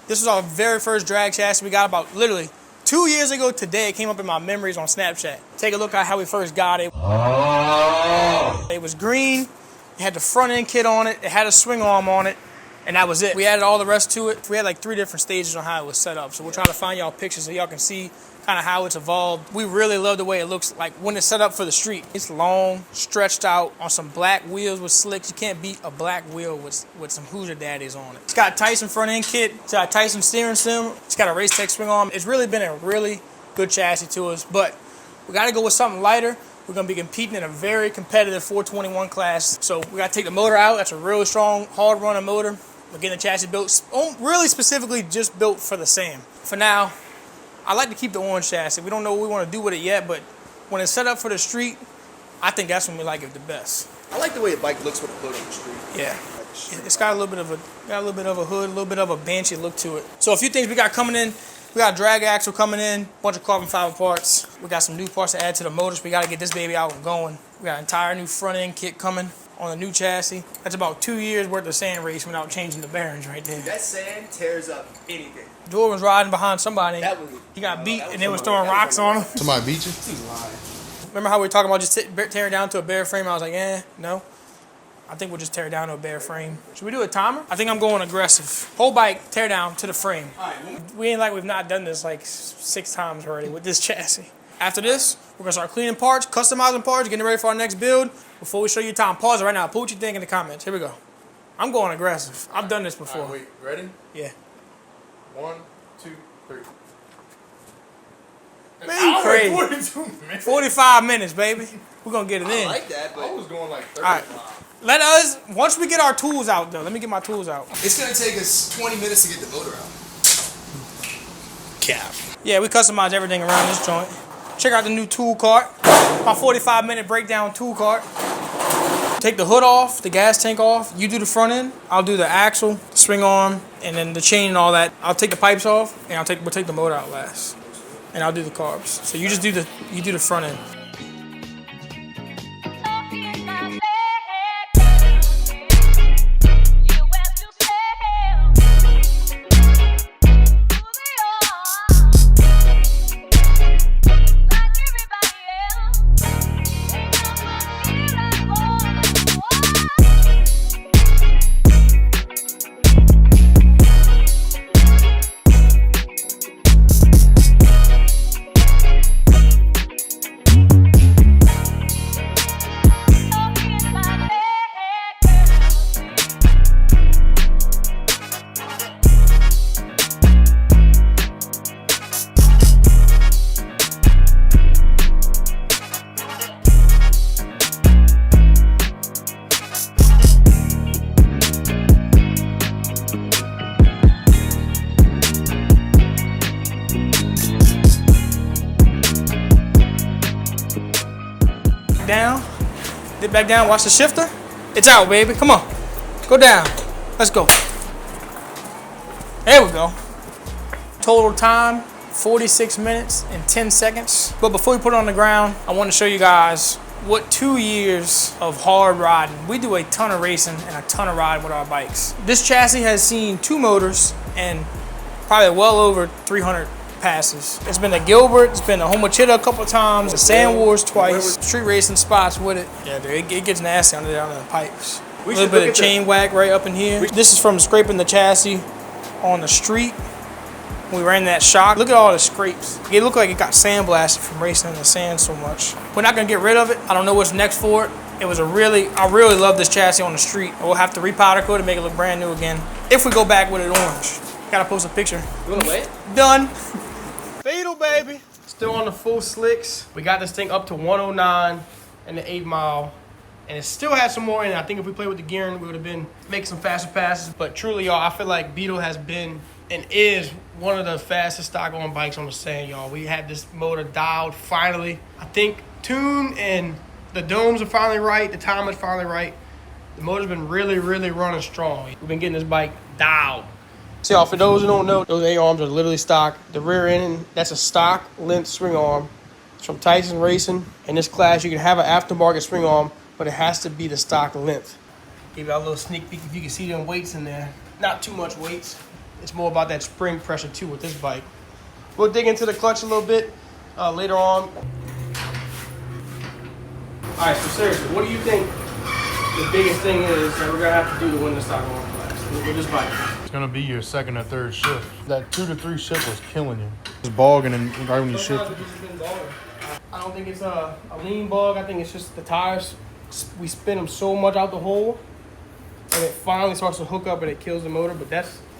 This was our very first drag chassis we got about literally 2 years ago today. It came up in my memories on Snapchat. Take a look at how we first got it. It was green. It had the front end kit on it. It had a swing arm on it. And that was it. We added all the rest to it. We had like 3 different stages on how it was set up. So we'll try to find y'all pictures so y'all can see kind of how it's evolved. We really love the way it looks like when it's set up for the street. It's long, stretched out on some black wheels with slicks. You can't beat a black wheel with some Hoosier Daddies on it. It's got a Tyson front end kit. It's got a Tyson steering stem. It's got a Race Tech swing arm. It's really been a really good chassis to us, but we got to go with something lighter. We're going to be competing in a very competitive 421 class. So we got to take the motor out. That's a really strong, hard running motor. We're getting the chassis built, really specifically just built for the SAM. For now, I like to keep the orange chassis. We don't know what we want to do with it yet, but when it's set up for the street, I think that's when we like it the best. I like the way the bike looks with the hood on the street. Yeah, it's got a little bit of a hood, a little bit of a benchy look to it. So a few things we got coming in. We got a drag axle coming in, a bunch of carbon fiber parts. We got some new parts to add to the motors. We got to get this baby out and going. We got an entire new front end kit coming on the new chassis. That's about 2 years worth of sand race without changing the bearings right there. That sand tears up anything. Jordan was riding behind somebody. He got beat and they was throwing rocks on him. Somebody beat you? Remember how we were talking about just tearing down to a bare frame? I was like, no. I think we'll just tear it down to a bare frame. Should we do a timer? I think I'm going aggressive. Whole bike, tear down to the frame. All right. We ain't like we've not done this like 6 times already with this chassis. After this, we're gonna start cleaning parts, customizing parts, getting ready for our next build. Before we show you time, pause it right now. Put what you think in the comments. Here we go. I'm going aggressive. I've done this before. All right, wait, ready? Yeah. 1, 2, 3. Man, you crazy. 42 minutes. 45 minutes, baby. We're gonna get it in. I like that, but I was going like 35. All right. Once we get our tools out though, let me get my tools out. it's gonna take us 20 minutes to get the motor out. Cap. Yeah, we customized everything around this joint. Check out the new tool cart. My 45-minute breakdown tool cart. Take the hood off, the gas tank off. You do the front end. I'll do the axle, the swing arm, and then the chain and all that. I'll take the pipes off, and we'll take the motor out last. And I'll do the carbs. So you just do the front end. Down, dip back down, watch the shifter. It's out, baby. Come on, go down. Let's go. There we go. Total time, 46 minutes and 10 seconds. But before we put it on the ground, I want to show you guys what 2 years of hard riding. We do a ton of racing and a ton of riding with our bikes. This chassis has seen 2 motors and probably well over 300 passes. It's been a Gilbert, it's been a Homachita a couple of times, the Sand Wars twice, street racing spots with it. Yeah, dude, it gets nasty under there on the pipes. A little bit of chain whack right up in here. This is from scraping the chassis on the street. We ran that shock. Look at all the scrapes. It looked like it got sandblasted from racing in the sand so much. We're not gonna get rid of it. I don't know what's next for it. I really love this chassis on the street. We'll have to repowder coat it, make it look brand new again. If we go back with it orange. Gotta post a picture. You wanna wait? Done. Beetle, baby. Still on the full slicks. We got this thing up to 109 in the 8 mile. And it still has some more in it. I think if we played with the gearing, we would have been making some faster passes. But truly, y'all, I feel like Beetle has been and is one of the fastest stock-on bikes on the sand, y'all. We had this motor dialed finally. I think tune and the domes are finally right. The time is finally right. The motor's been really, really running strong. We've been getting this bike dialed. So y'all, for those who don't know, those A-arms are literally stock. The rear end, that's a stock length swing arm. It's from Tyson Racing. In this class, you can have an aftermarket swing arm, but it has to be the stock length. Give you a little sneak peek if you can see them weights in there. Not too much weights. It's more about that spring pressure too with this bike. We'll dig into the clutch a little bit later on. All right, so seriously, what do you think the biggest thing is that we're gonna have to do to win the stock on class with this bike? It's gonna be your second or third shift. That 2 to 3 shift was killing you. It's bogging and right when you shift. Sometimes it's just been bogging. I don't think it's a lean bug. I think it's just the tires. We spin them so much out the hole, and it finally starts to hook up and it kills the motor. But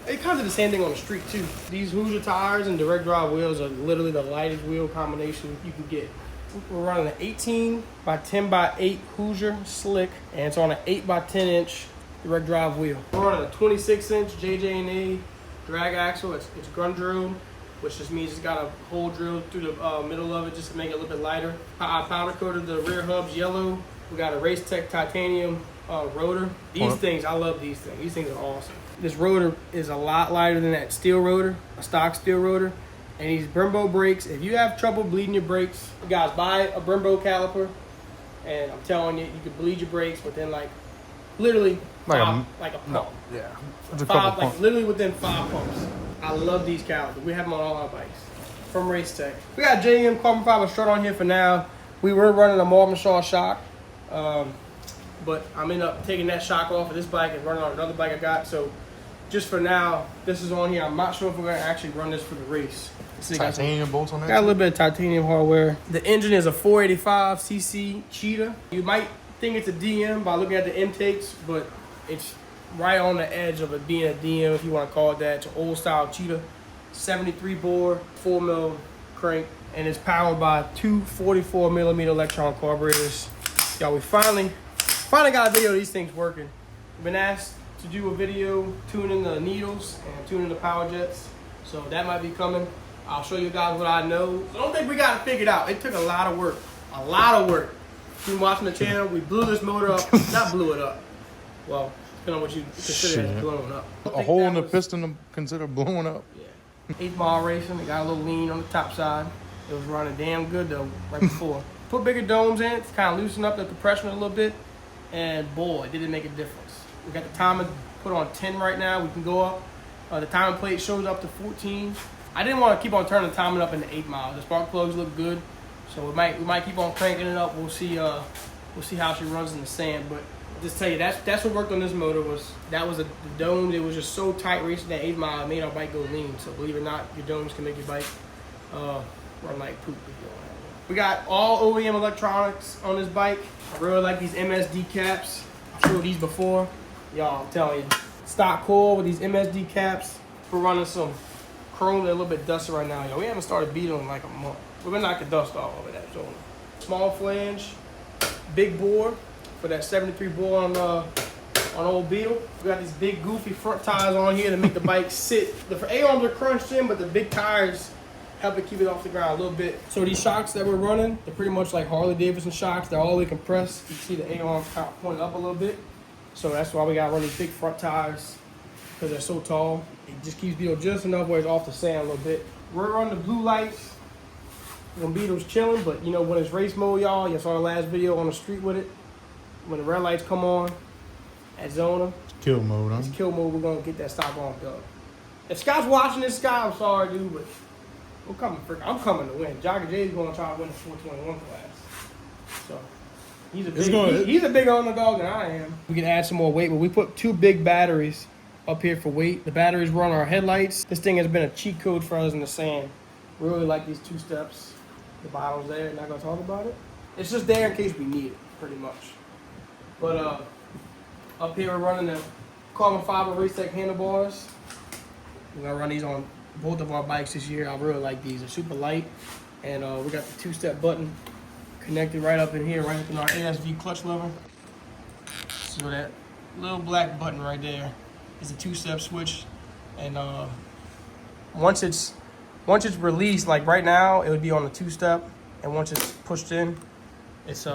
it kind of the same thing on the street too. These Hoosier tires and direct drive wheels are literally the lightest wheel combination you can get. We're running an 18 by 10 by 8 Hoosier slick, and it's on an 8 by 10 inch direct drive wheel. We're running a 26 inch JJ&A drag axle. It's gun drilled, which just means it's got a hole drilled through the middle of it just to make it a little bit lighter. I powder coated the rear hubs yellow. We got a Race Tech titanium rotor. These things, I love these things. These things are awesome. This rotor is a lot lighter than that steel rotor, a stock steel rotor. And these Brembo brakes, if you have trouble bleeding your brakes, you guys buy a Brembo caliper, and I'm telling you, you can bleed your brakes within like literally like a pump. No, yeah. It's a Five, like literally within 5 pumps. I love these calipers. We have them on all our bikes from Race Tech. We got JM carbon fiber strut on here for now. We were running a Marvin Shaw shock, but I'm ended up taking that shock off of this bike and running on another bike I got. So just for now, this is on here. I'm not sure if we're gonna actually run this for the race. Titanium bolts on that? Got a little bit of titanium hardware. The engine is a 485cc Cheetah. You might think it's a DM by looking at the intakes, but it's right on the edge of it being a DM, if you want to call it that. It's an old style Cheetah. 73 bore, 4 mil crank, and it's powered by two 44 millimeter electron carburetors. Y'all, we finally got a video of these things working. We've been asked to do a video tuning the needles and tuning the power jets, so that might be coming. I'll show you guys what I know. So don't think we got it figured out. It took a lot of work. A lot of work. Been watching the channel. We blew this motor up. Not blew it up. Well, depending on what you consider as blowing up. A hole in the piston to consider blowing up. Yeah. 8 mile racing. It got a little lean on the top side. It was running damn good though right before. Put bigger domes in it to kind of loosen up the compression a little bit. And boy, did it make a difference. We got the timer put on 10 right now. We can go up. The timing plate shows up to 14. I didn't want to keep on turning the timing up into 8 miles. The spark plugs look good, so we might keep on cranking it up. We'll see how she runs in the sand. But I'll just tell you, that's what worked on this motor was the domes. It was just so tight racing that 8 mile. It made our bike go lean. So believe it or not, your domes can make your bike run like poop if you don't have it. We got all OEM electronics on this bike. I really like these MSD caps. I've showed these before. Y'all, I'm telling you, stock core with these MSD caps. We're running some chrome. They're a little bit dusty right now, yo. We haven't started Beetle in like a month. We're gonna knock the dust off of that. So small flange, big bore for that 73 bore on old Beetle. We got these big goofy front tires on here to make the bike sit. The A-arms are crunched in, but the big tires help it keep it off the ground a little bit. So these shocks that we're running, they're pretty much like Harley Davidson shocks. They're all the way compressed. You see the A-arms kind of pointed up a little bit. So that's why we got to run these big front tires, because they're so tall. It just keeps Beetle just enough where it's off the sand a little bit. We're on the blue lights when Beetle's chilling, but you know, when it's race mode, y'all, you saw the last video on the street with it. When the red lights come on at Zona, It's kill mode, huh? it's kill mode. We're gonna get that stock on, dog. If Scott's watching this, Scott, I'm sorry, dude, but I'm coming to win. Jogger Jay's gonna try to win the 421 class. So he's a big underdog than I am. We can add some more weight, but we put 2 big batteries up here for weight. The batteries run our headlights. This thing has been a cheat code for us in the sand. We really like these 2 steps. The bottom's there, not gonna talk about it. It's just there in case we need it, pretty much. But up here we're running the carbon fiber Race Tech handlebars. We're gonna run these on both of our bikes this year. I really like these. They're super light. And we got the 2-step button connected right up in here, right up in our ASV clutch lever. So that little black button right there is a 2-step switch, and once it's released, like right now, it would be on the 2-step, and once it's pushed in, it's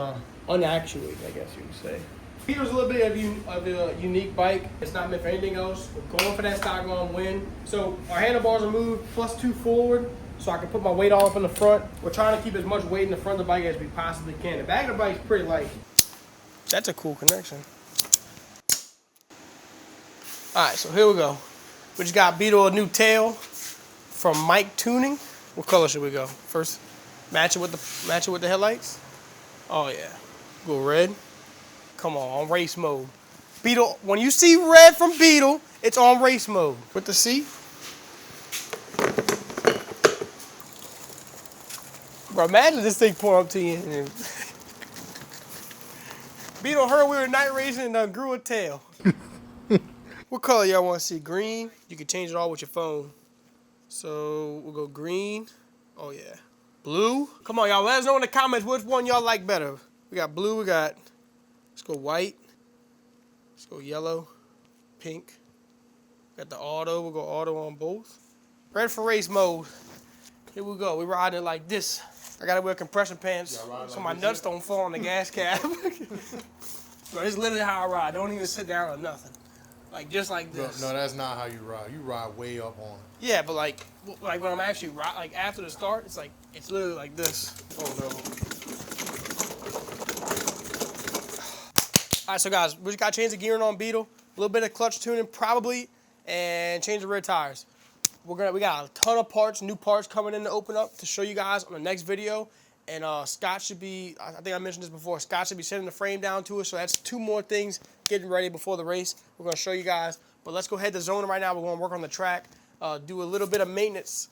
unactuated, I guess you would say. Beetle's a little bit of a unique bike. It's not meant for anything else. We're going for that stock on win. So our handlebars are moved +2 forward, so I can put my weight all up in the front. We're trying to keep as much weight in the front of the bike as we possibly can. The back of the bike's pretty light. That's a cool connection. All right, so here we go. We just got Beetle a new tail from MICTUNING. What color should we go? First, match it with the headlights. Oh yeah, go red. Come on race mode. Beetle, when you see red from Beetle, it's on race mode. With the C. Bro, imagine this thing pour up to you. Beetle heard we were night racing and grew a tail. What color y'all want to see? Green? You can change it all with your phone. So we'll go green. Oh yeah. Blue? Come on, y'all. Let us know in the comments which one y'all like better. We got blue. We got, let's go white. Let's go yellow. Pink. Got the auto. We'll go auto on both. Ready for race mode. Here we go. We riding it like this. I gotta wear compression pants so my nuts don't fall on the gas cap. Bro, this is literally how I ride. Don't even sit down or nothing. Like just like this. No, that's not how you ride. You ride way up on it. Yeah, but like when I'm actually like after the start, it's literally like this. Oh no. All right, so guys, we just gotta change the gearing on Beetle, a little bit of clutch tuning probably, and change the rear tires. We got a ton of parts, new parts coming in to open up to show you guys on the next video. And Scott should be, I think I mentioned this before, Scott should be setting the frame down to us. So that's 2 more things getting ready before the race. We're going to show you guys. But let's go head to Zona right now. We're going to work on the track, do a little bit of maintenance,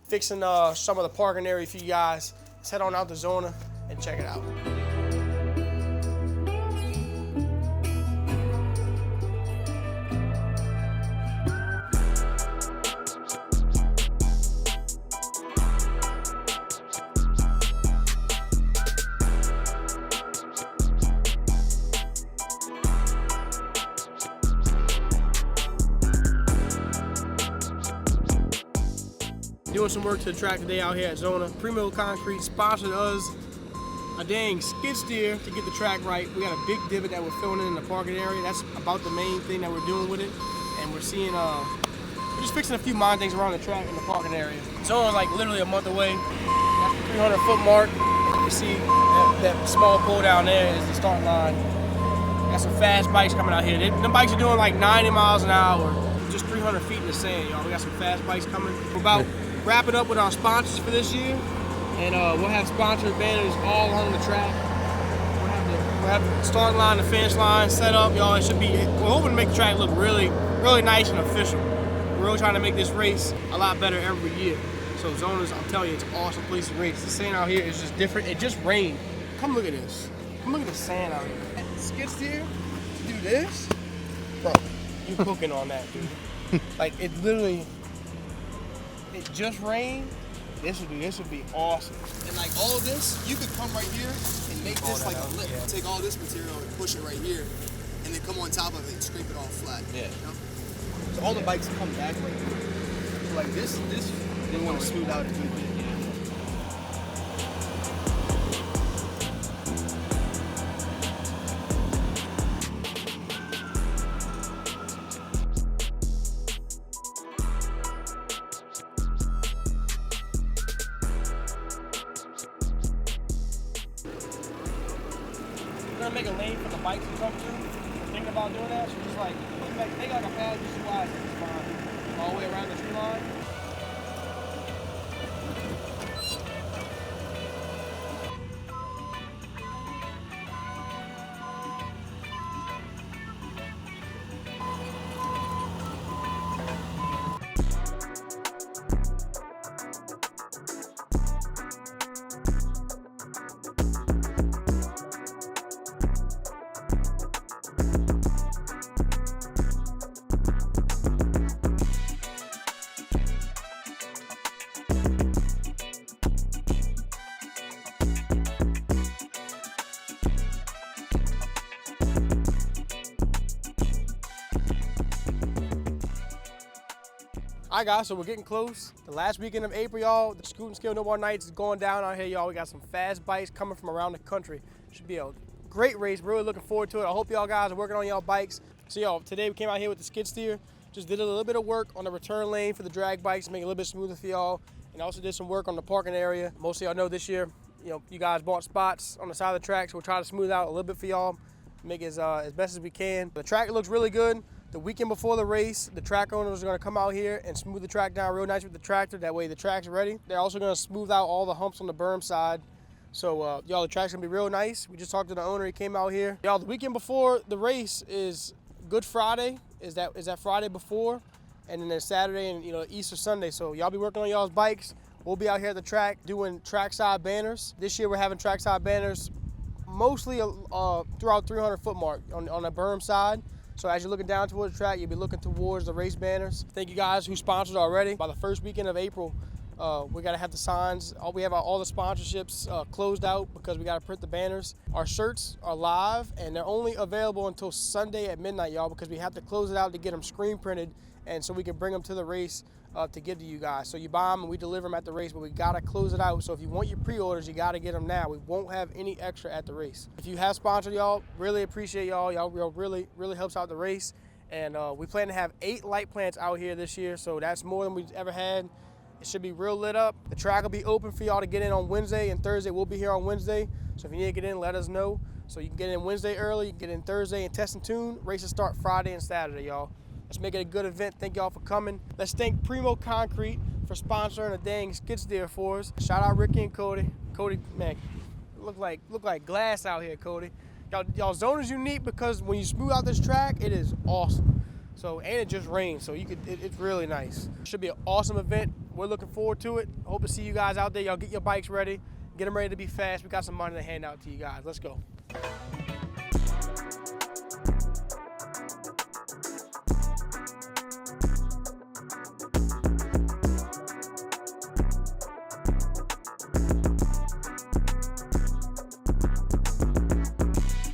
fixing some of the parking area for you guys. Let's head on out to Zona and check it out. Doing some work to the track today out here at Zona. Primo Concrete sponsored us a dang skid steer to get the track right. We got a big divot that we're filling in the parking area. That's about the main thing that we're doing with it. And we're seeing, we're just fixing a few minor things around the track in the parking area. Zona's like literally a month away. That's the 300-foot mark. You see that small pole down there is the start line. Got some fast bikes coming out here. Them bikes are doing like 90 miles an hour. Just 300 feet in the sand, y'all. We got some fast bikes coming. We're about wrapping up with our sponsors for this year, and we'll have sponsored banners all along the track. We'll have the start line, the finish line set up, y'all. It should be. We're hoping to make the track look really, really nice and official. We're really trying to make this race a lot better every year. So Zona's, I'm telling you, it's an awesome place to race. The sand out here is just different. It just rained. Come look at this. Come look at the sand out here. Skid steer to do this, bro. You cooking on that, dude? Like it literally. It just rained. This would be awesome. And like all of this, you could come right here and make this like a lip. Yeah. Take all this material and push it right here, and then come on top of it and scrape it all flat. Yeah. You know? So all the bikes come back right here. So like this, they want to smooth out a little bit. We're gonna make a lane for the bikes to come through. We're thinking about doing that, so just like take like a path just wide all the way around the tree line. All right, guys, so we're getting close. The last weekend of April, y'all, the Scootin' Skill No More Nights is going down out here, y'all. We got some fast bikes coming from around the country. Should be a great race. Really looking forward to it. I hope y'all guys are working on y'all bikes. So, y'all, today we came out here with the skid steer. Just did a little bit of work on the return lane for the drag bikes to make it a little bit smoother for y'all. And also did some work on the parking area. Most of y'all know this year, you guys bought spots on the side of the track, so we'll try to smooth out a little bit for y'all, make it as best as we can. The track looks really good. The weekend before the race, the track owners are going to come out here and smooth the track down real nice with the tractor. That way the track's ready. They're also going to smooth out all the humps on the berm side. So, y'all, the track's going to be real nice. We just talked to the owner. He came out here. Y'all, the weekend before the race is Good Friday. Is that Friday before. And then there's Saturday and, Easter Sunday. So, y'all be working on y'all's bikes. We'll be out here at the track doing trackside banners. This year, we're having trackside banners mostly throughout 300 foot mark on the berm side. So as you're looking down towards the track, you'll be looking towards the race banners. Thank you guys who sponsored already. By the first weekend of April, we gotta have the signs. We have all the sponsorships closed out because we gotta print the banners. Our shirts are live and they're only available until Sunday at midnight, y'all, because we have to close it out to get them screen printed and so we can bring them to the race to give to you guys. So you buy them and we deliver them at the race, but we gotta close it out. So if you want your pre-orders, you gotta get them now. We won't have any extra at the race. If you have sponsored, y'all, really appreciate y'all. Y'all really helps out the race. And we plan to have 8 light plants out here this year, so that's more than we've ever had. It should be real lit up. The track will be open for y'all to get in on Wednesday and Thursday. We'll be here on Wednesday. So if you need to get in, let us know. So you can get in Wednesday early, you can get in Thursday and test and tune. Races start Friday and Saturday, y'all. Let's make it a good event. Thank y'all for coming. Let's thank Primo Concrete for sponsoring a dang skid steer for us. Shout out Ricky and Cody. Cody, man, look like glass out here, Cody. Y'all zone is unique because when you smooth out this track, it is awesome. So, and it just rained, so it's really nice. Should be an awesome event. We're looking forward to it. Hope to see you guys out there. Y'all get your bikes ready. Get them ready to be fast. We got some money to hand out to you guys. Let's go.